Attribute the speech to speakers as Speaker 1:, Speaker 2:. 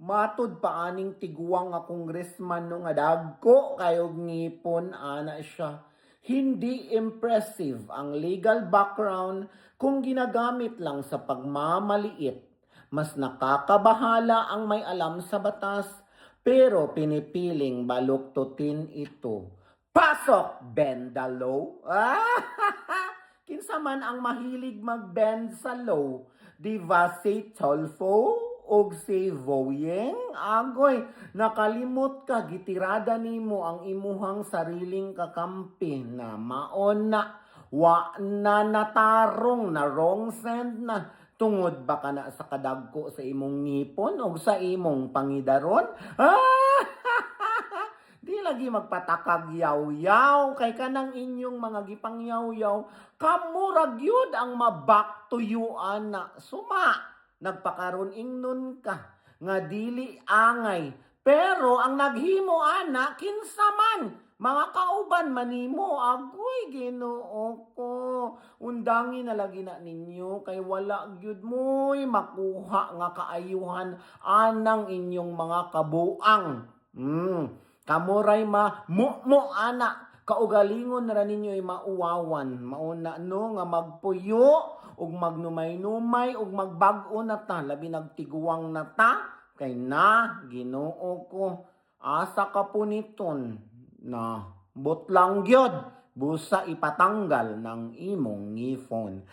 Speaker 1: Matud pa aning tiguang nga congressman no nga dagko kayog ngipon ana siya. Hindi impressive ang legal background kung ginagamit lang sa pagmamaliit. Mas nakakabahala ang may alam sa batas pero pinipiling baluktutin ito. Pasok, bend the law. Kinsa man ang mahilig mag-bend sa law, di ba si Tolfo og si Voyeng? Agoy, nakalimot ka, gitirada nimo ang imuhang sariling kakampi na maon na, wa na natarong na wrong send na. Tungod ba ka na sa kadagko sa imong ngipon o sa imong pangidaron? Di lagi magpatakag yaw-yaw kay kanang inyong mga gipang yaw-yaw. Kamurag yun ang mabak to you, ana. Suma, nagpakaroon ingnon ka. Nga dili angay. Pero ang naghimo, ana, kinsa man. Mga kauban manimo, agoy Ginoo ko. Undangi na lagi na ninyo kay wala gyud mo'y makuha nga kaayuhan anang inyong mga kabuang. Kamuray mo ana kaugalingon na ninyo mauwawan mauna no nga magpuyo ug magnumay-numay ug magbag-o na ta labi nagtiguang na ta kay na Ginoo ko asa ka puniton na butlang gyud busa ipatanggal ng imong ngipon.